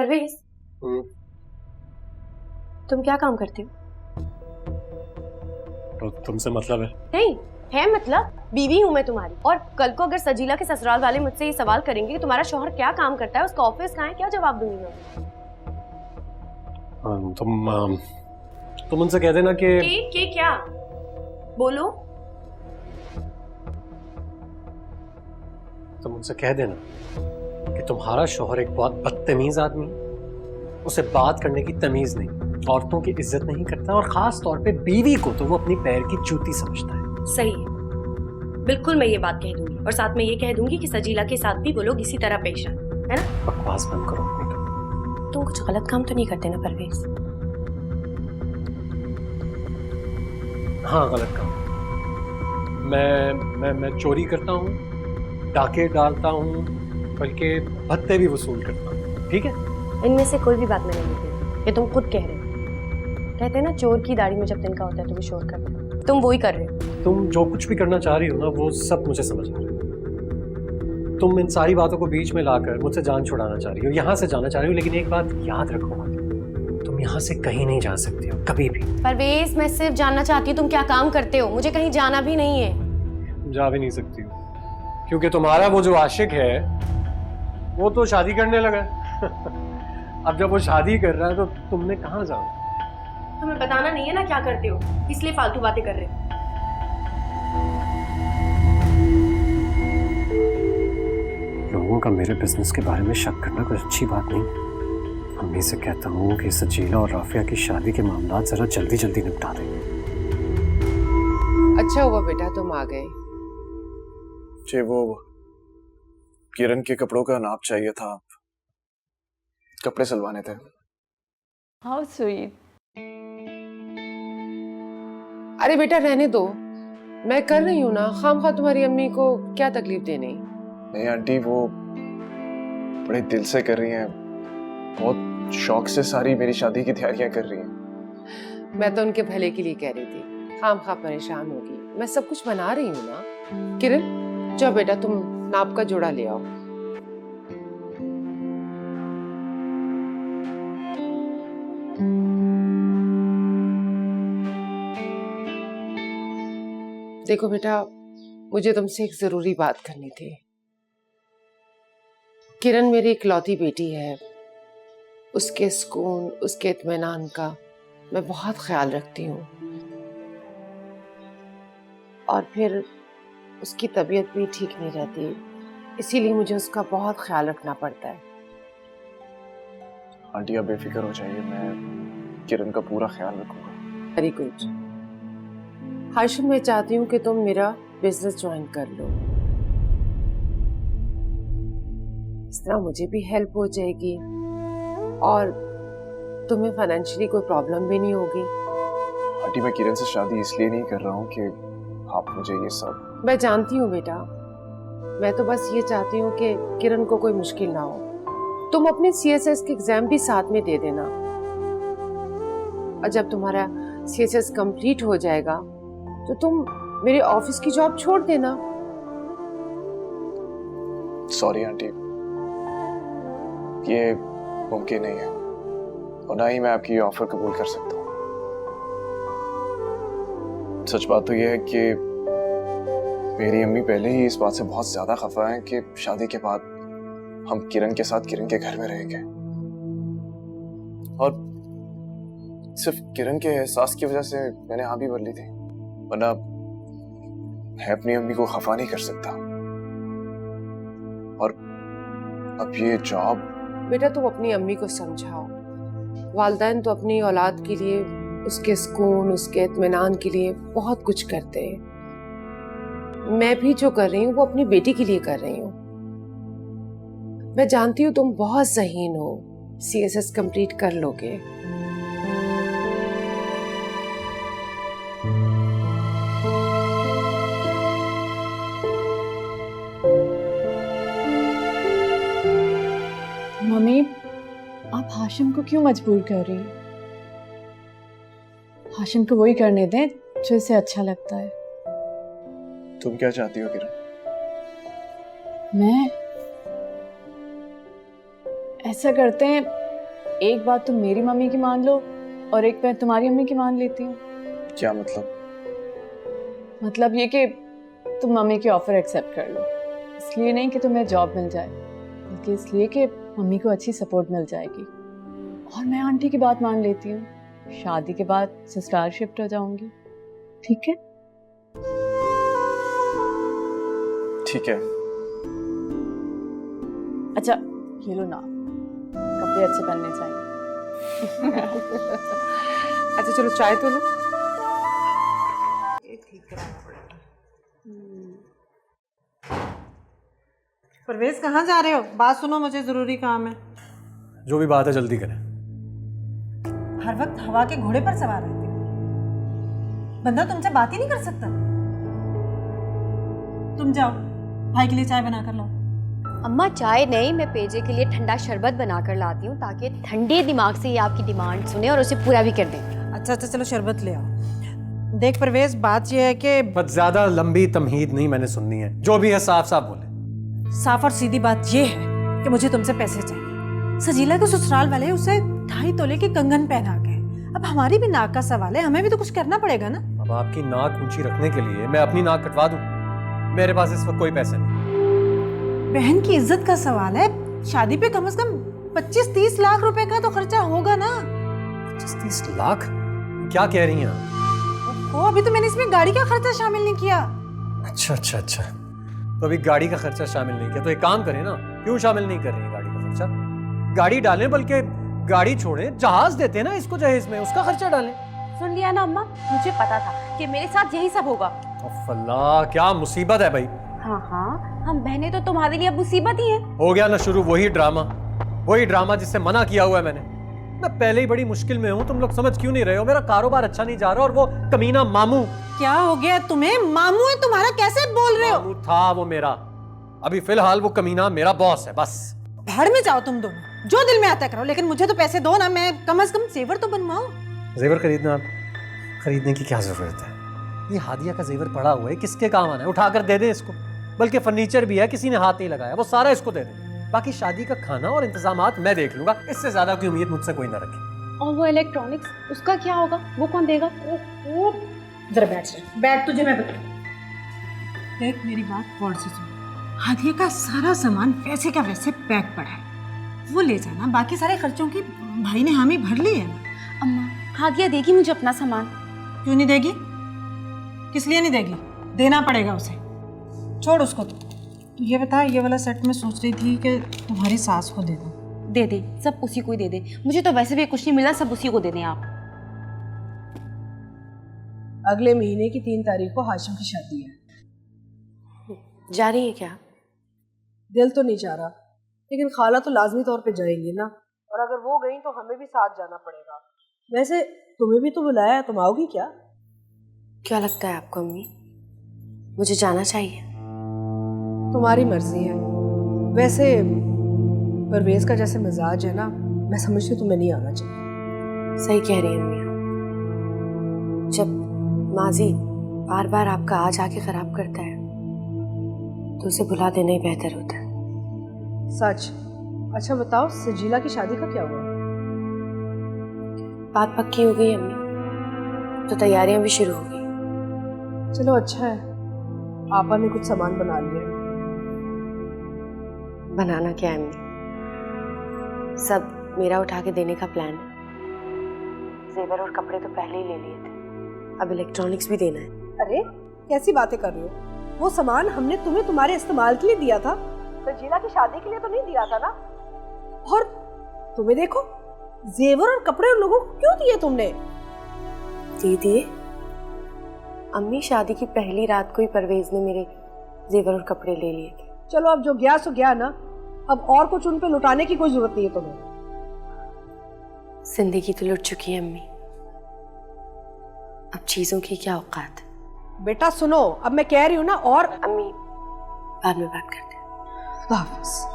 परवेज, तुम क्या काम करते हो? तो तुमसे मतलब है? नहीं है, मतलब बीवी हूँ मैं तुम्हारी। और कल को अगर सजीला के ससुराल वाले मुझसे ये सवाल करेंगे कि तुम्हारा शौहर क्या काम करता है, उसका ऑफिस कहाँ है, क्या जवाब दूंगी मैं? तुम उनसे कह देना कि क्या बोलो। तुम उनसे कह देना कि तुम्हारा शौहर एक बहुत बदतमीज आदमी है, उसे बात करने की तमीज नहीं, औरतों की इज्जत नहीं करता, और खास तौर पे बीवी को तो वो अपनी पैर की जूती समझता है। सही है, बिल्कुल मैं ये बात कह दूंगी, और साथ में ये कह दूंगी कि सजीला के साथ भी वो लोग इसी तरह पेश आए, है ना? बकवास बंद करो अपनी। तुम कुछ गलत काम तो नहीं करते ना परवेज? हाँ, गलत काम। मैं चोरी करता हूँ, डाके डालता हूँ, बल्कि भत्ते भी वसूल करता हूँ, ठीक है? इनमें से कोई भी बात मैंने नहीं कही, ये तुम खुद कह रहे हो। कहते हैं ना, चोर की दाढ़ी में जब तिनका होता है तो वो शोर करता है, तुम वही कर रहे हो। तुम जो कुछ भी करना चाह रही हो ना, वो सब मुझे समझ आ रहा है। तुम इन सारी बातों को बीच में लाकर मुझसे जान छुड़ाना चाह रही हो, यहाँ से जाना चाह रही हो, लेकिन एक बात याद रखो, तुम यहाँ से कहीं नहीं जा सकती हो कभी भी। परवेज, मैं सिर्फ जानना चाहती हूँ तुम क्या काम करते हो, मुझे कहीं जाना भी नहीं है। तुम जा भी नहीं सकती हो, क्योंकि तुम्हारा वो जो आशिक है वो तो शादी करने लगा है। अब जब वो शादी कर रहा है तो तुमने कहाँ जाना? तुम्हें बताना नहीं है ना क्या करते हो, इसलिए फालतू बातें कर रहे हो। लोगों का मेरे बिजनेस के बारे में शक करना कोई अच्छी बात नहीं। अम्मी से कहता हूँ कि सजीला और राफिया की शादी के मामला जरा जल्दी जल्दी निपटा दें। अच्छा हुआ बेटा तुम आ गए। जी, वो किरण के कपड़ों का नाप चाहिए था, कपड़े सिलवाने थे। How sweet. अरे बेटा रहने दो, मैं कर रही हूँ ना, खामखा तुम्हारी अम्मी को क्या तकलीफ देनी। नहीं आंटी, वो बड़े दिल से कर रही हैं, बहुत शौक से सारी मेरी शादी की तैयारियां कर रही हैं। मैं तो उनके भले के लिए कह रही थी, खामखा परेशान होगी, मैं सब कुछ बना रही हूँ ना। किरण जाओ बेटा, तुम नाप का जोड़ा ले आओ। देखो बेटा, मुझे तुमसे एक जरूरी बात करनी थी। किरण मेरी इकलौती बेटी है, उसके सुकून, उसके इत्मीनान का मैं बहुत ख्याल रखती हूँ, और फिर उसकी तबीयत भी ठीक नहीं रहती, इसीलिए मुझे उसका बहुत ख्याल रखना पड़ता है। आंटी आप बेफिक्र हो जाइए, मैं किरण का पूरा ख्याल रखूंगा। Very good. हाशिम, मैं चाहती हूँ कि तुम मेरा बिजनेस ज्वाइन कर लो, इस तरह मुझे भी हेल्प हो जाएगी और तुम्हें फाइनेंशियली कोई प्रॉब्लम भी नहीं होगी। आंटी मैं किरण से शादी इसलिए नहीं कर रहा हूँ कि आप मुझे ये सब। मैं जानती हूँ बेटा, मैं तो बस ये चाहती हूँ कि किरण को कोई मुश्किल ना हो। तुम अपने CSS के एग्जाम भी साथ में दे देना, और जब तुम्हारा CSS कंप्लीट हो जाएगा तो तुम मेरे ऑफिस की जॉब छोड़ देना। सॉरी आंटी, ये मुमकिन नहीं है, और ना ही मैं आपकी ऑफर कबूल कर सकता हूँ। सच बात तो यह है कि मेरी अम्मी पहले ही इस बात से बहुत ज्यादा खफा है कि शादी के बाद हम किरण के साथ किरण के घर में रहेंगे, और सिर्फ किरण के एहसास की वजह से मैंने हाँ भी भर ली थी, वरना मैं अपनी अम्मी को खफा नहीं कर सकता। और अब ये जॉब। बेटा तुम अपनी अम्मी को समझाओ, वालिदैन तो अपनी औलाद के लिए, उसके सुकून, उसके इत्मीनान के लिए बहुत कुछ करते हैं। मैं भी जो कर रही हूँ वो अपनी बेटी के लिए कर रही हूँ। मैं जानती हूँ तुम बहुत ज़हीन हो, CSS कंप्लीट कर लोगे। मम्मी, आप हाशिम को क्यों मजबूर कर रही? हाशिम को वही करने दें जो इसे अच्छा लगता है। तुम क्या चाहती हो किरण? मैं ऐसा करते हैं, एक बात तुम मेरी मम्मी की मान लो और एक मैं तुम्हारी मम्मी की मान लेती हूँ। क्या मतलब? मतलब ये कि तुम मम्मी की ऑफर एक्सेप्ट कर लो, इसलिए नहीं कि तुम्हें जॉब मिल जाए, बल्कि इसलिए कि मम्मी को अच्छी सपोर्ट मिल जाएगी। और मैं आंटी की बात मान लेती हूँ, शादी के बाद ससुराल शिफ्ट हो जाऊंगी। ठीक है? ठीक है। अच्छा ये लो ना, कपड़े अच्छे पहनने चाहिए। अच्छा चलो चाय तो लो। परवेज कहाँ जा रहे हो? बात सुनो, मुझे जरूरी काम है। जो भी बात है जल्दी करें। हर वक्त हवा के घोड़े पर सवार रहते हो, बंदा तुमसे बात ही नहीं कर सकता। तुम जाओ, भाई के लिए चाय बना कर लाओ। अम्मा चाय नहीं, मैं पेजे के लिए ठंडा शरबत बना कर लाती हूँ ताकि ठंडे दिमाग से ये आपकी डिमांड सुने और उसे पूरा भी कर दें। अच्छा अच्छा चलो शरबत ले आओ। देख परवेज, बात यह है कि बस ज्यादा लंबी तमहीद नहीं मैंने सुननी है, जो भी है साफ साफ बोले। साफ और सीधी बात यह है कि मुझे तुमसे पैसे चाहिए। सजीला के ससुराल वाले उसे 2.5 तोले की कंगन पहना गए। अब हमारी भी नाक का सवाल है, हमें भी तो कुछ करना पड़ेगा ना। अब आपकी नाक ऊंची रखने के लिए मैं अपनी नाक कटवा दूं? मेरे पास इस वक्त कोई पैसे नहीं। बहन की इज्जत का सवाल है, शादी पे कम से कम 25-30 लाख रुपए का तो खर्चा होगा ना। 25-30 लाख? क्या कह रही हैं आप? ओ, अभी तो मैंने इसमें गाड़ी का खर्चा शामिल नहीं किया। अच्छा अच्छा अच्छा, तो अभी गाड़ी का खर्चा शामिल नहीं किया, तो एक काम करें ना, क्यों शामिल नहीं कर रही है गाड़ी का खर्चा? गाड़ी डालें, बल्कि गाड़ी छोड़ें, जहाज देते हैं ना इसको जहेज में, उसका खर्चा डालें। सुन लिया ना अम्मा, मुझे पता था कि मेरे साथ यही सब होगा। अल्लाह क्या मुसीबत है भाई। हाँ हाँ, हम बहनें तो तुम्हारे लिए अब मुसीबत ही है। हो गया ना शुरू वही ड्रामा जिससे मना किया हुआ है मैंने। मैं पहले ही बड़ी मुश्किल में हूँ, तुम लोग समझ क्यों नहीं रहे हो? मेरा कारोबार अच्छा नहीं जा रहा और वो कमीना मामू। क्या हो गया तुम्हें? मामू है तुम्हारा, कैसे बोल रहे हो? मामू था वो मेरा, अभी फिलहाल वो कमीना मेरा बॉस है बस। भाड़ में जाओ तुम दोनों, जो दिल में आता करो, लेकिन मुझे तो पैसे दो ना, मैं कम से कम जेवर तो बनवाओ। जेवर खरीदने की क्या जरूरत है? ये हादिया का जेवर पड़ा हुआ है, किसके काम आना है? उठाकर दे दे इसको। बल्कि फर्नीचर भी है, किसी ने हाथ नहीं लगाया, वो सारा इसको दे दे। बाकी शादी का खाना और इंतजामात मैं देख लूंगा, इससे ज्यादा की उम्मीद मुझसे कोई ना रखे। और वो इलेक्ट्रॉनिक्स, उसका क्या होगा? वो कौन देगा? ओ जरा बैठ तुझे मैं बता। देख मेरी बात गौर से सुन, हादिया का सारा सामान वैसे का वैसे पैक पड़ा है, वो ले जाना। बाकी सारे खर्चों की भाई ने हामी भर ली है ना। अम्मा, हादिया देगी मुझे अपना सामान? क्यों नहीं देगी? किस लिए नहीं देगी? देना पड़ेगा उसे। छोड़ उसको। तो ये बता, ये वाला सेट में सोच रही थी कि तुम्हारी सास को दे दो। दे दे, सब उसी को ही दे दे। मुझे तो वैसे भी कुछ नहीं मिला, सब उसी को दे दें आप। अगले महीने की 3 तारीख को हाशिम की शादी है। जा रही है क्या? दिल तो नहीं चाह रहा, लेकिन खाला तो लाजमी तौर पे जाएंगी ना, और अगर वो गई तो हमें भी साथ जाना पड़ेगा। वैसे तुम्हें भी तो बुलाया, तुम आओगी क्या? क्या लगता है आपको अम्मी, मुझे जाना चाहिए? तुम्हारी मर्जी है। वैसे परवेज का जैसे मिजाज है ना, मैं समझती हूँ तुम्हें नहीं आना चाहिए। सही कह रही हैं अम्मी। जब माजी बार बार आपका आज आके खराब करता है तो उसे भुला देना ही बेहतर होता है। सच? अच्छा बताओ, सजीला की शादी का क्या हुआ? बात पक्की हो गई अम्मी, तो तैयारियां भी शुरू हो गई। चलो अच्छा है, आपा ने कुछ सामान बना लिया। बनाना क्या है अम्मी, सब मेरा उठा के देने का प्लान है। जेवर और कपड़े तो पहले ही ले लिए थे, अब इलेक्ट्रॉनिक्स भी देना है। अरे कैसी बातें कर रही हो? वो सामान हमने तुम्हें तुम्हारे इस्तेमाल के लिए दिया था, सजीला की शादी के लिए तो नहीं दिया था ना। और तुम्हें देखो, जेवर और कपड़े उन लोगों को क्यों दिए तुमने? दे दिए अम्मी, शादी की पहली रात को ही परवेज ने मेरे जेवर और कपड़े ले लिए थे। चलो अब जो गया सो गया ना, अब और कुछ उन पे लुटाने की कोई जरूरत नहीं है तुम्हें। जिंदगी तो लुट चुकी है अम्मी, अब चीजों की क्या औकात। बेटा सुनो, अब मैं कह रही हूँ ना, और अम्मी बाद में बात करते हैं। खुदा हाफिज।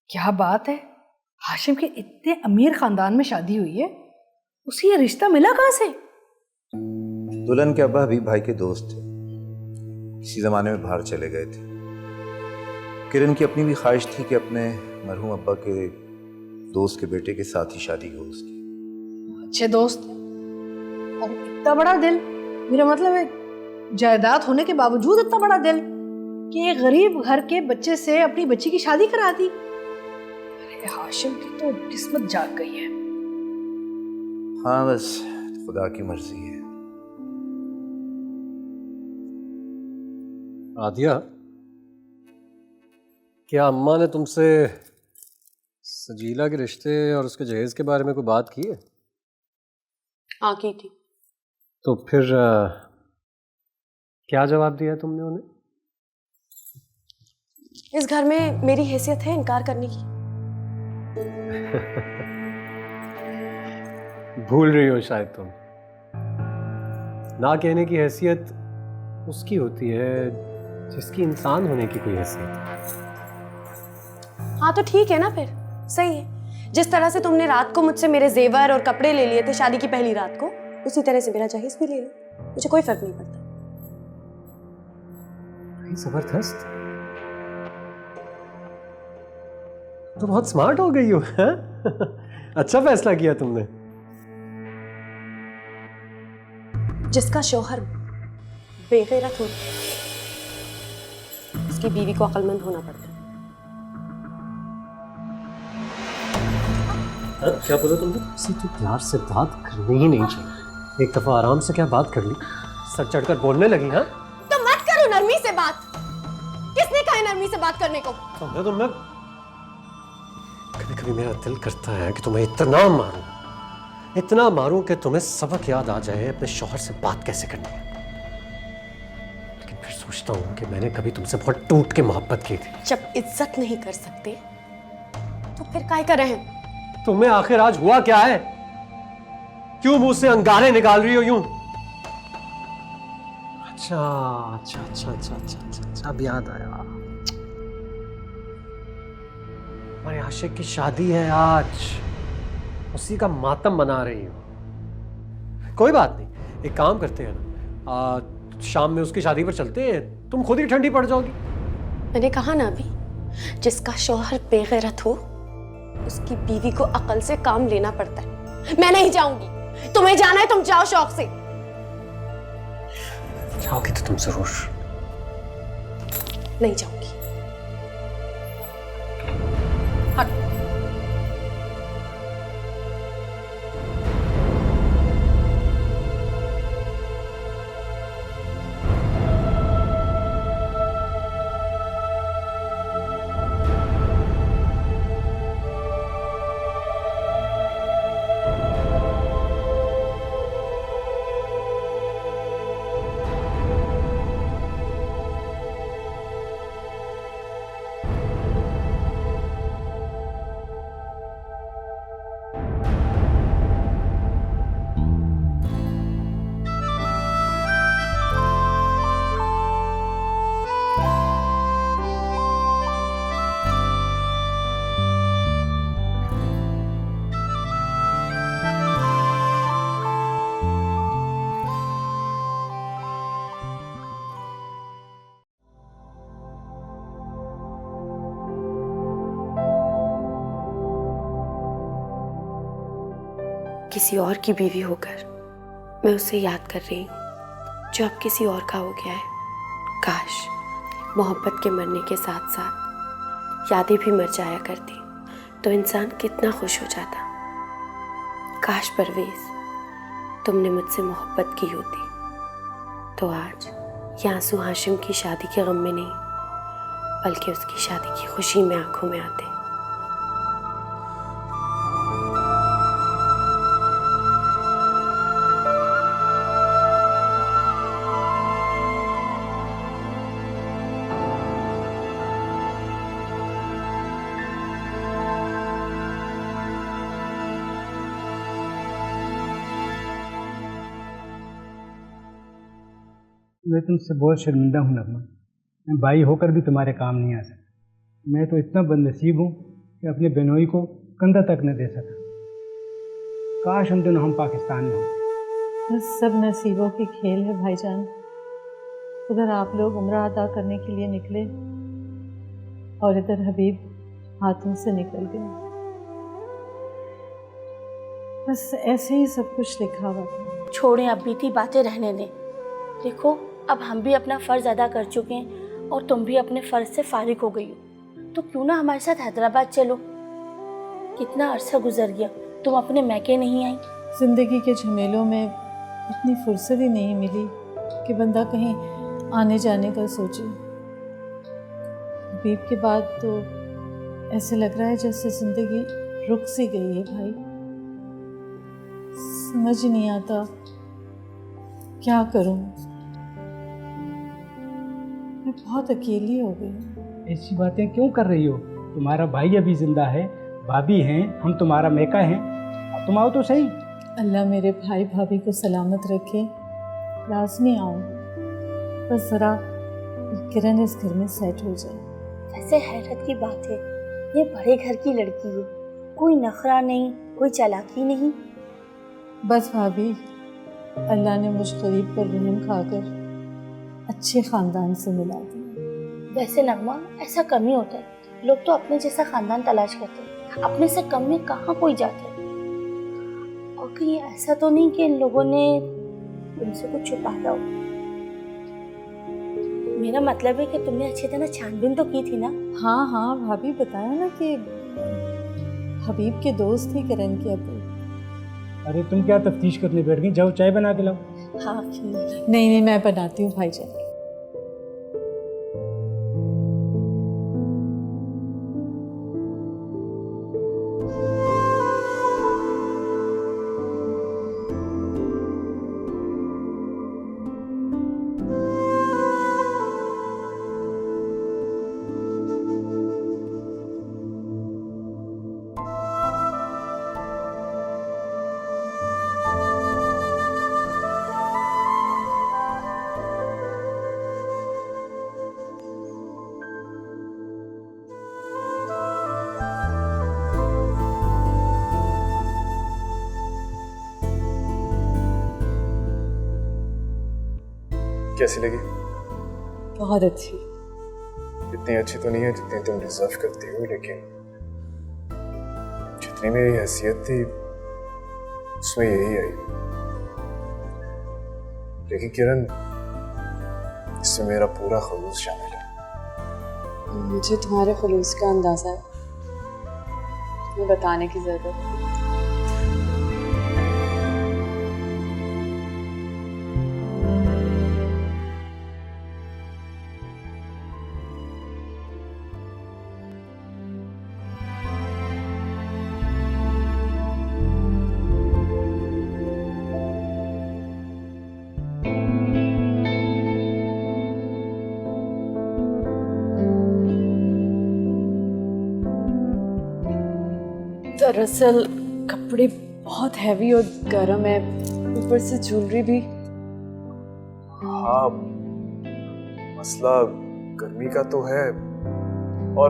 क्या बात है, हाशिम के इतने अमीर खानदान में शादी हुई है, उसे ये रिश्ता मिला कहाँ से? दुल्हन के अब्बा हबीब भाई के दोस्त थे, किसी जमाने में बाहर चले गए थे। किरण की अपनी भी ख्वाहिश थी कि अपने मरहूम अब्बा के दोस्त के बेटे के साथ ही शादी हो उसकी। अच्छे दोस्त और इतना बड़ा दिल, मेरा मतलब है जायदाद होने के बावजूद इतना बड़ा दिल कि एक गरीब घर के बच्चे से अपनी बच्ची की शादी करा दी। अरे हाशिम की तो किस्मत जाग गई है। हाँ बस खुदा की मर्जी है। आदिया, क्या अम्मा ने तुमसे सजीला के रिश्ते और उसके जहेज के बारे में कोई बात की है? हाँ की थी। तो फिर क्या जवाब दिया तुमने उन्हें? इस घर में मेरी हैसियत है इनकार करने की? भूल रही हो शायद तुम। ना कहने की हैसियत उसकी होती है जिसकी इंसान होने की कोई हैसियत है। हाँ तो ठीक है ना, फिर सही है। जिस तरह से तुमने रात को मुझसे मेरे जेवर और कपड़े ले लिए थे शादी की पहली रात को, उसी तरह से मेरा जहेज भी ले लो, मुझे कोई फर्क नहीं पड़ता। जबरदस्त, तो बहुत स्मार्ट हो गई हो है? अच्छा फैसला किया तुमने। जिसका शौहर बेगैरत हो उसकी बीवी को अक्लमंद होना पड़ता है। क्या बोला तुमने? किसी तो प्यार से बात करनी ही नहीं चाहिए। एक दफा आराम से क्या बात कर ली, सर चढ़कर बोलने लगी। हाँ तो मत करो नरमी से बात। किसने कहा नरमी से बात करने को? तुमने कभी कभी मेरा दिल करता है कि तुम्हें इतना मारूं कि तुम्हें सबक याद आ जाए अपने शौहर से बात कैसे करनी है। लेकिन फिर सोचता हूं कि मैंने कभी तुमसे बहुत टूट के मोहब्बत की थी। जब इज्जत नहीं कर सकते तो फिर काय कर रहे हैं? तुम्हें आखिर आज हुआ क्या है? क्यों मुंह से अंगारे निकाल रही हो यूं? अच्छा, अब याद आया। हमारे आशिक की शादी है आज, उसी का मातम मना रही हो। कोई बात नहीं, एक काम करते हैं ना, शाम में उसकी शादी पर चलते हैं, तुम खुद ही ठंडी पड़ जाओगी। मैंने कहा ना अभी, जिसका शौहर बेगैरत हो उसकी बीवी को अकल से काम लेना पड़ता है। मैं नहीं जाऊंगी, तुम्हें जाना है तुम जाओ शौक से। जाओगे तो तुम जरूर। नहीं जाऊंगी। किसी और की बीवी होकर मैं उसे याद कर रही हूँ जो अब किसी और का हो गया है। काश मोहब्बत के मरने के साथ साथ यादें भी मर जाया करती तो इंसान कितना खुश हो जाता। काश परवेज तुमने मुझसे मोहब्बत की होती तो आज ये आंसू हाशिम की शादी के गम में नहीं बल्कि उसकी शादी की खुशी में आंखों में आते। मैं तुमसे बहुत शर्मिंदा हूँ नगमा। मैं भाई होकर भी तुम्हारे काम नहीं आ सकता। मैं तो इतना बदनसीब हूँ कि अपनी बहनोई को कंधा तक न दे सका। काश उन दिनों हम पाकिस्तान में हों। बस सब नसीबों की खेल है भाईजान। उधर आप लोग उम्रा अदा करने के लिए निकले और इधर हबीब हाथों से निकल गए। बस ऐसे ही सब कुछ लिखा हुआ था। छोड़ें, अब बीती बातें रहने दें। देखो, अब हम भी अपना फ़र्ज़ अदा कर चुके हैं और तुम भी अपने फ़र्ज़ से फारिग हो गई हो, तो क्यों ना हमारे साथ हैदराबाद चलो। कितना अरसा गुजर गया, तुम अपने मैके नहीं आई। ज़िंदगी के झमेलों में इतनी फुर्सत ही नहीं मिली कि बंदा कहीं आने जाने का सोचे। हबीब के बाद तो ऐसे लग रहा है जैसे ज़िंदगी रुक सी गई है भाई। समझ ही नहीं आता क्या करूं। मैं बहुत अकेली हो गई। ऐसी बातें क्यों कर रही हो? तुम्हारा भाई अभी जिंदा है, भाभी हैं, हम तुम्हारा मैका हैं। तुम आओ तो सही। अल्लाह मेरे भाई भाभी को सलामत रखे। लाज़मी आऊँ, बस ज़रा किरण इस घर में सेट हो जाए। वैसे हैरत की बात है, ये बड़े घर की लड़की है, कोई नखरा नहीं, कोई चालाकी नहीं। बस भाभी, अल्लाह ने मुझ गरीब पर रहम खाकर अच्छे ख़ानदान से मिला दिया। वैसे नगमा, ऐसा कम ही होता है। लोग तो अपने जैसा ख़ानदान तलाश करते हैं, अपने से कम में कहाँ कोई जाता है। और कहीं ऐसा तो नहीं कि इन लोगों ने तुमसे कुछ छुपाया हो। मेरा मतलब है कि तुमने अच्छी तरह छानबीन तो की थी ना? हाँ हाँ भाभी, बताया ना कि हबीब के दोस्त थे किरण के अब्बू। अरे तुम क्या तफ्तीश करने बैठ गई? जाओ चाय बना के लाओ। हाँ। नहीं, मैं बनाती हूँ भाईजान। कैसी लगी? बहुत अच्छी। इतनी अच्छी तो नहीं है जितनी तुम डिजर्व करती हो, लेकिन जितनी मेरी हैसियत थी उसमें यही आई। लेकिन किरण, इसमें मेरा पूरा खुलूस शामिल है। मुझे तुम्हारे खुलूस का अंदाज़ा है, तुम्हें बताने की ज़रूरत है। दरअसल कपड़े बहुत हैवी और गर्म है, ऊपर से ज्वेलरी भी। हाँ, मसला गर्मी का तो है और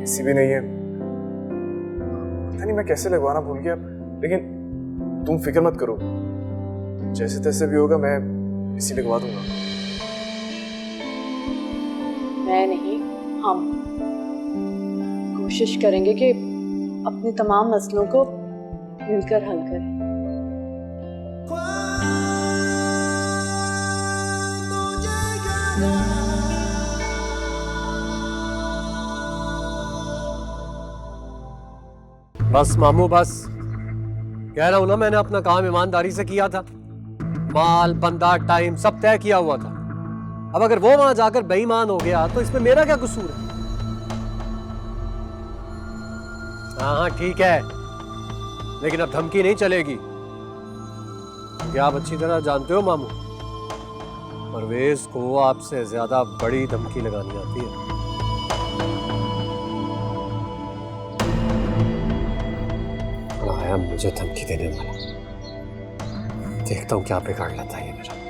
एसी भी नहीं है। पता नहीं मैं कैसे लगवाना भूल गया, लेकिन तुम फिक्र मत करो, जैसे तैसे भी होगा मैं एसी लगवा दूंगा। मैं नहीं, हम कोशिश करेंगे कि अपने तमाम मसलों को मिलकर हल करें। बस मामू, बस कह रहा हूं ना, मैंने अपना काम ईमानदारी से किया था। माल, बंदा, टाइम सब तय किया हुआ था। अब अगर वो वहां जाकर बेईमान हो गया तो इसमें मेरा क्या कसूर है? हाँ ठीक है, लेकिन अब धमकी नहीं चलेगी। क्या आप अच्छी तरह जानते हो मामू, परवेज को आपसे ज्यादा बड़ी धमकी लगानी आती है। आया मुझे धमकी देने वाला, देखता हूं क्या बिगाड़ लेता है ये मेरा।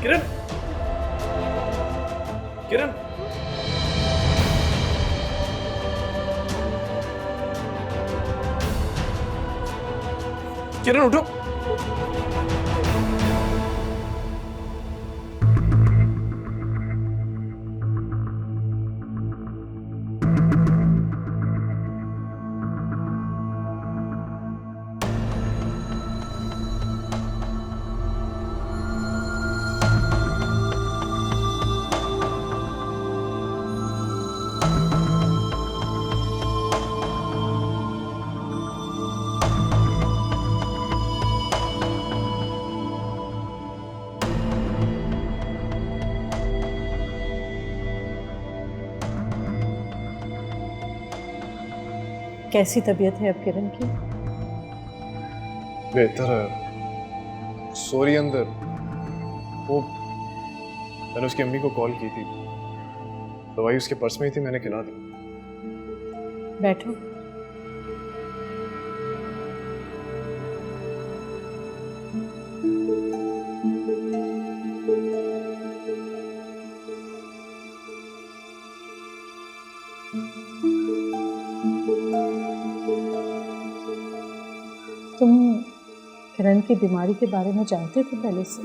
किरण, किरण, किरण उठो। कैसी तबीयत है अब किरण की? बेहतर है, सो रही अंदर। वो मैंने उसकी अम्मी को कॉल की थी, दवाई उसके पर्स में ही थी, मैंने खिला दी। बैठो। तुम किरण की बीमारी के बारे में जानते थे पहले से?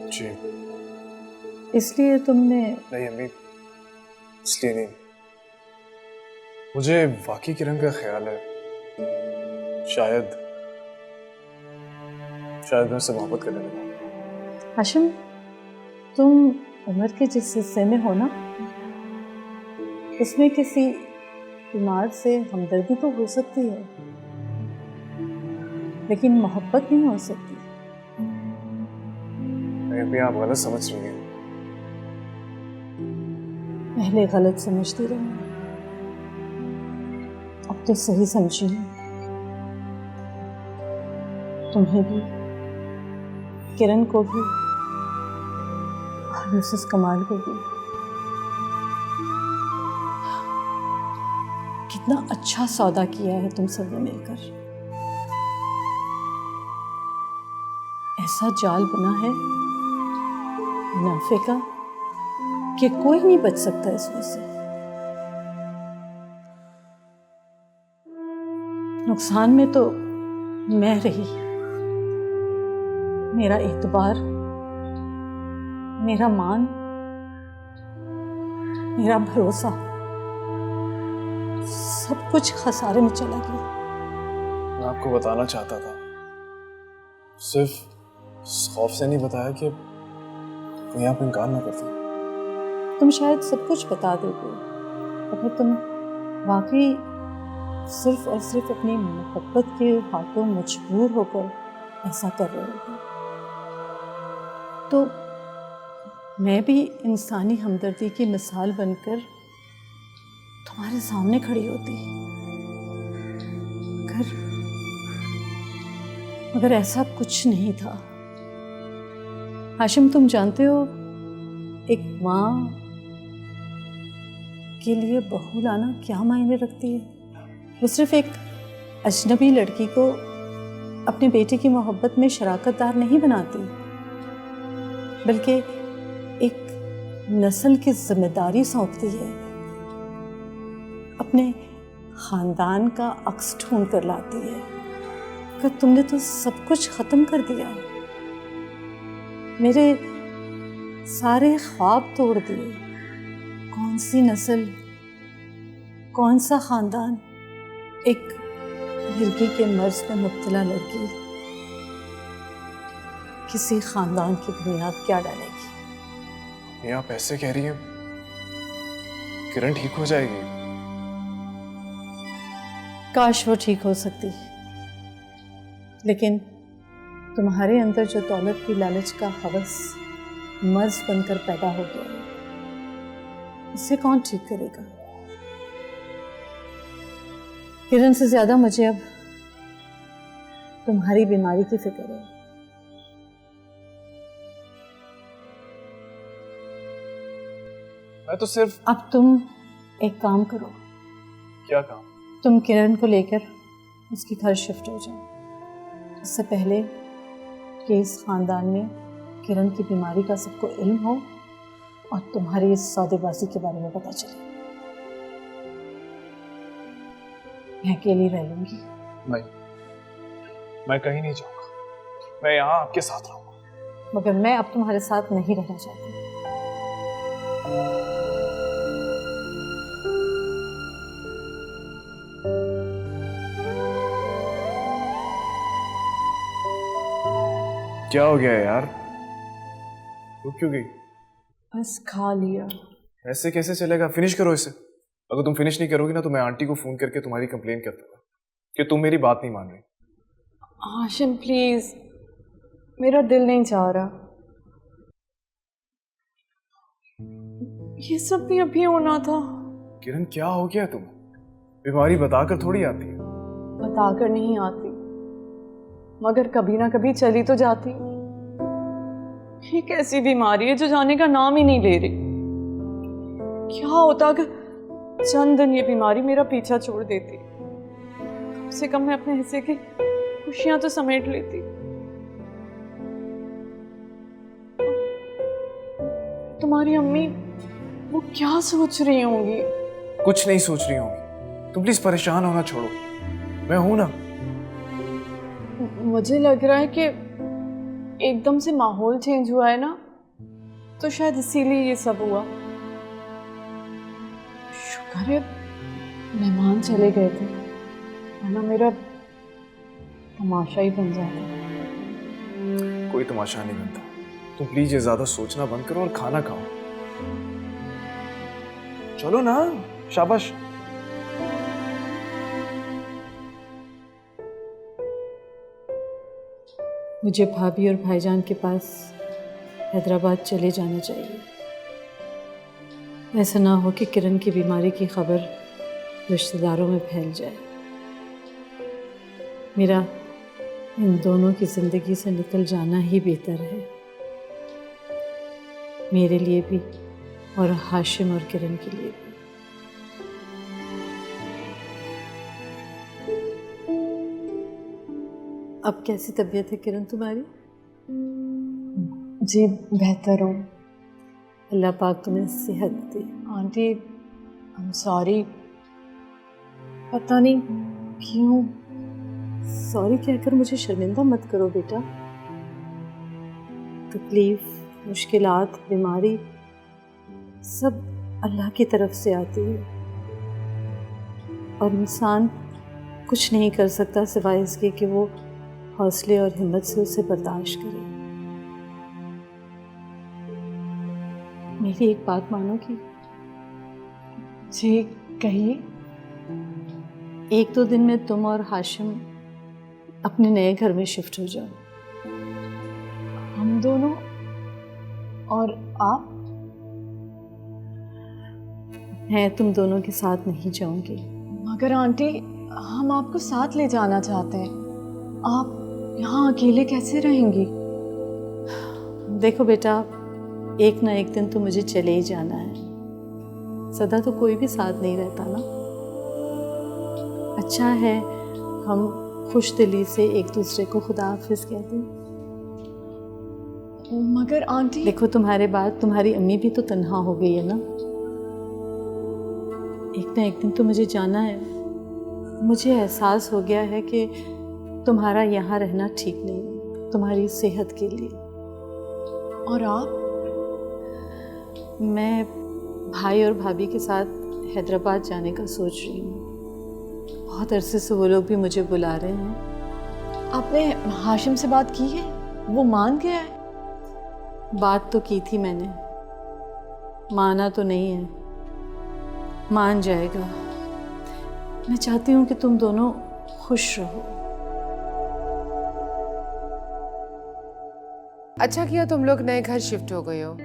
जी इसलिए तुमने? नहीं अम्मी, इसलिए नहीं। मुझे वाकई किरण का ख्याल है, शायद मैं उससे मोहब्बत करने लगा। हाशिम, तुम उम्र के जिस हिस्से में हो ना, उसमें किसी बीमार से हमदर्दी तो हो सकती है, लेकिन मोहब्बत नहीं हो सकती। अम्मी आप गलत समझ रही हैं। पहले गलत समझती रही, अब तो सही समझी हूँ। तुम्हें भी, किरण को भी और मिसेस कमाल को भी। कितना अच्छा सौदा किया है तुम सबने मिलकर। ऐसा जाल बना है मुनाफे का कि कोई नहीं बच सकता इसमें से। नुकसान में तो मैं रही। मेरा एतबार, मेरा मान, मेरा भरोसा, सब कुछ खसारे में चला गया। मैं आपको बताना चाहता था, सिर्फ इस खौफ से नहीं बताया कि कहीं आप इनकार ना करते। तुम शायद सब कुछ बता देते अगर तुम वाकई सिर्फ और सिर्फ अपनी मोहब्बत के हाथों मजबूर होकर ऐसा कर रहे होते, तो मैं भी इंसानी हमदर्दी की मिसाल बनकर तुम्हारे सामने खड़ी होती। मगर ऐसा कुछ नहीं था। हाशिम, तुम जानते हो, एक माँ के लिए बहू लाना क्या मायने रखती है। वो सिर्फ एक अजनबी लड़की को अपने बेटे की मोहब्बत में शराकतदार नहीं बनाती, बल्कि एक नस्ल की जिम्मेदारी सौंपती है। अपने खानदान का अक्स ढूंढ कर लाती है। कि तुमने तो सब कुछ खत्म कर दिया, मेरे सारे ख्वाब तोड़ दिए। कौन सी नस्ल, कौन सा खानदान एक मिर्गी के मर्ज में मुब्तला लड़की किसी खानदान की बुनियाद क्या डालेगी। ये आप ऐसे कह रही हैं, किरण ठीक हो जाएगी? काश वो ठीक हो सकती, लेकिन तुम्हारे अंदर जो दौलत की लालच का हवस मर्ज बनकर पैदा हो गया है, इसे कौन ठीक करेगा। किरण से ज्यादा मुझे अब तुम्हारी बीमारी की फिक्र है। मैं तो सिर्फ। अब तुम एक काम करो। क्या काम? तुम किरण को लेकर उसके घर शिफ्ट हो जाओ, इससे पहले कि इस खानदान में किरण की बीमारी का सबको इल्म हो और तुम्हारी इस सौदेबाजी के बारे में पता चले। मैं अकेली रह लूंगी। नहीं, मैं कहीं नहीं जाऊंगा, मैं यहाँ आपके साथ रहूंगा। मगर मैं अब तुम्हारे साथ नहीं रहना चाहती। क्या हो गया है यार? रुक क्यों गई? बस खा लिया। ऐसे कैसे चलेगा? फिनिश करो इसे। अगर तुम फिनिश नहीं करोगी ना तो मैं आंटी को फोन करके तुम्हारी कंप्लेन कर दूंगा कि तुम मेरी बात नहीं मान रही। हाशिम प्लीज, मेरा दिल नहीं चाह रहा। ये सब भी अभी होना था। किरण क्या हो गया तुम्हें? बीमारी बताकर थोड़ी आती है। बताकर नहीं आती, मगर कभी ना कभी चली तो जाती। ये कैसी बीमारी है जो जाने का नाम ही नहीं ले रही? क्या होता अगर चंद दिन ये बीमारी मेरा पीछा छोड़ देती? कम से कम मैं अपने हिस्से की खुशियां तो समेट लेती। तुम्हारी अम्मी वो क्या सोच रही होंगी? कुछ नहीं सोच रही होंगी। तुम प्लीज परेशान होना छोड़ो, मैं हूं ना। मुझे लग रहा है कि एकदम से माहौल चेंज हुआ है ना, तो शायद इसीलिए ये सब हुआ। शुक्र है मेहमान चले गए थे, वरना मेरा तमाशा ही बन जाता। कोई तमाशा नहीं बनता। तुम प्लीज ये ज्यादा सोचना बंद करो और खाना खाओ। चलो ना, शाबाश। मुझे भाभी और भाईजान के पास हैदराबाद चले जाना चाहिए। ऐसा ना हो कि किरण की बीमारी की खबर रिश्तेदारों में फैल जाए। मेरा इन दोनों की ज़िंदगी से निकल जाना ही बेहतर है, मेरे लिए भी और हाशिम और किरण के लिए भी। अब कैसी तबीयत है किरण तुम्हारी? जी बेहतर हूँ, अल्लाह पाक तुम्हें सेहत दे। आंटी आई एम सॉरी, पता नहीं क्यों। सॉरी कहकर मुझे शर्मिंदा मत करो बेटा। तकलीफ, मुश्किलात, बीमारी सब अल्लाह की तरफ से आती है और इंसान कुछ नहीं कर सकता सिवाय इसके कि वो हौसले और हिम्मत से उसे बर्दाश्त करे। मेरी एक बात मानोगी? जी कहिए। एक दो दिन में तुम और हाशिम अपने नए घर में शिफ्ट हो जाओ। हम दोनों और आप? मैं तुम दोनों के साथ नहीं जाऊंगी। मगर आंटी हम आपको साथ ले जाना चाहते हैं, आप यहाँ अकेले कैसे रहेंगी? देखो बेटा, एक ना एक दिन तो मुझे चले ही जाना है। सदा तो कोई भी साथ नहीं रहता ना। अच्छा है हम खुश दिली से एक दूसरे को खुदा हाफिज कह दें। मगर आंटी देखो, तुम्हारे बाद तुम्हारी अम्मी भी तो तन्हा हो गई है ना। एक ना एक दिन तो मुझे जाना है। मुझे एहसास हो गया है कि तुम्हारा यहाँ रहना ठीक नहीं है तुम्हारी सेहत के लिए। और आप? मैं भाई और भाभी के साथ हैदराबाद जाने का सोच रही हूँ। बहुत अरसे से वो लोग भी मुझे बुला रहे हैं। आपने हाशिम से बात की है? वो मान गया है? बात तो की थी मैंने, माना तो नहीं है, मान जाएगा। मैं चाहती हूँ कि तुम दोनों खुश रहो। अच्छा किया तुम लोग नए घर शिफ्ट हो गए हो।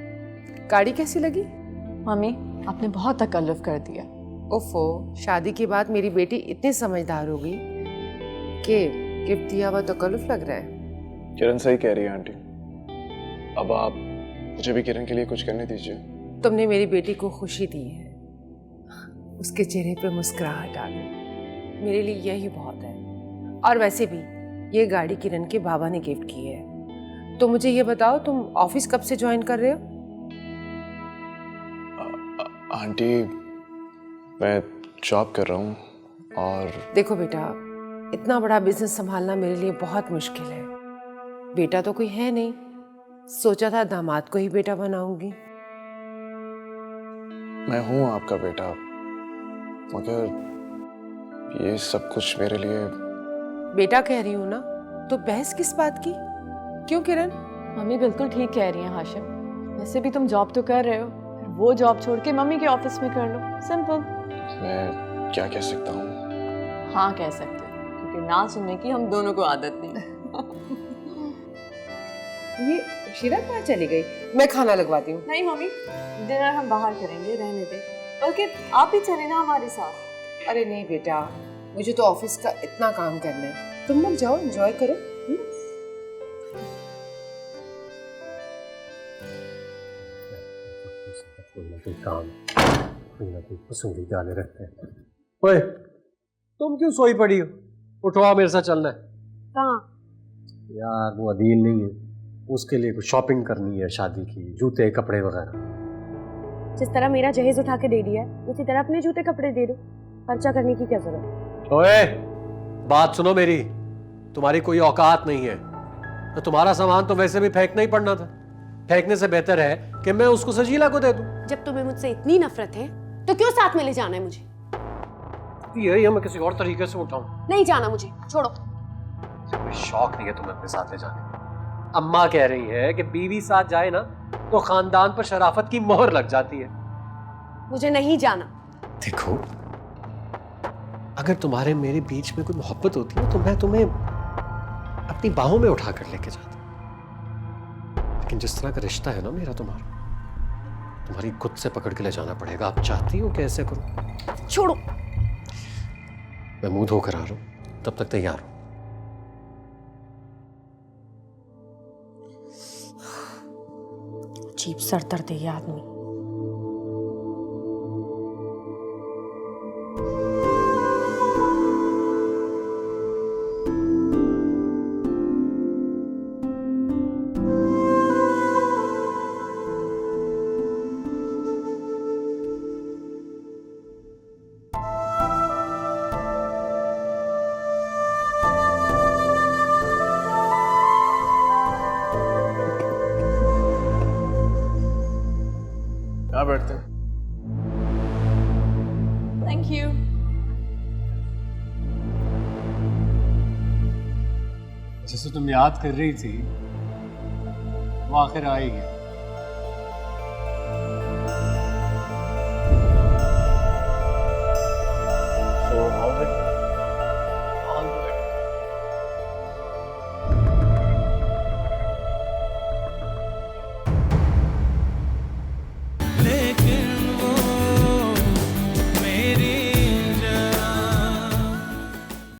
गाड़ी कैसी लगी? मम्मी आपने बहुत तकल्लुफ़ कर दिया। ओफो, शादी के बाद मेरी बेटी इतनी समझदार हो गई कि गिफ्ट दिया हुआ तकल्लुफ़ लग रहा है। किरण सही कह रही है आंटी। अब आप मुझे भी किरण के लिए कुछ करने दीजिए। तुमने मेरी बेटी को खुशी दी है, उसके चेहरे पे मुस्कुराहट आ गई, मेरे लिए यही बहुत है। और वैसे भी ये गाड़ी किरण के बाबा ने गिफ्ट की है। तो मुझे ये बताओ, तुम ऑफिस कब से ज्वाइन कर रहे हो? आंटी, मैं जॉब कर रहा हूँ और देखो बेटा, इतना बड़ा बिजनेस संभालना मेरे लिए बहुत मुश्किल है। बेटा तो कोई है नहीं, सोचा था दामाद को ही बेटा बनाऊंगी। मैं हूँ आपका बेटा, मगर ये सब कुछ मेरे लिए। बेटा कह रही हूँ ना, तो बहस किस बात की? क्यों किरण? मम्मी बिल्कुल ठीक कह रही हैं हाशिम। वैसे भी तुम जॉब तो कर रहे हो, फिर वो जॉब छोड़ के मम्मी के ऑफिस में कर लो, सिंपल। मैं क्या कह सकता हूँ? हाँ कह सकते हो, क्योंकि ना सुनने की हम दोनों को आदत नहीं। ये शीरा कहाँ चली गई? मैं खाना लगवाती हूँ। नहीं मम्मी, डिनर हम बाहर करेंगे, रहने दे। बल्कि आप ही चले ना हमारे साथ। अरे नहीं बेटा, मुझे तो ऑफिस का इतना काम करना है, तुम लोग जाओ, एंजॉय करो। कोई ना कोई काम, कोई ना कोई कसूरी डाले रहते हैं। ओए, तुम क्यों सोई पड़ी हो? उठो, आओ मेरे साथ चलना है। कहाँ? यार वो अदील नहीं है, उसके लिए कुछ शॉपिंग करनी है, शादी की, जूते कपड़े वगैरह। जिस तरह मेरा जहेज उठा के दे दिया है, उसी तरह अपने जूते कपड़े दे दो। खर्चा करने की क्या जरूरत? ओए, बात सुनो मेरी, तुम्हारी कोई औकात नहीं है। तो तुम्हारा सामान तो वैसे भी फेंकना ही पड़ना था। फेंकने से बेहतर है कि मैं उसको सजीला को दे दूं। जब तुम्हें मुझसे इतनी नफरत है तो क्यों साथ में ले जाना है मुझे? यही मैं किसी और तरीके से उठाऊं। नहीं जाना मुझे, छोड़ो। कोई शौक नहीं है तुम्हें अपने साथ ले जाने का। अम्मा कह रही है कि बीवी साथ जाए ना तो खानदान पर शराफत की मोहर लग जाती है। मुझे नहीं जाना। देखो, अगर तुम्हारे मेरे बीच में कोई मोहब्बत होती है तो मैं तुम्हें अपनी बाहों में उठा कर लेके जाता, लेकिन जिस तरह का रिश्ता है ना मेरा तुम्हारा, तुम्हारी खुद से पकड़ के ले जाना पड़ेगा। आप चाहती हो कि ऐसे करूं? छोड़ो। मैं मुंह धोकर आ रहा हूं, तब तक तैयार हो। अजीब सरदर्द है ये आदमी। कहाँ बैठते हैं? Thank you. जैसे तुम याद कर रही थी, वो आखिर आ ही गया।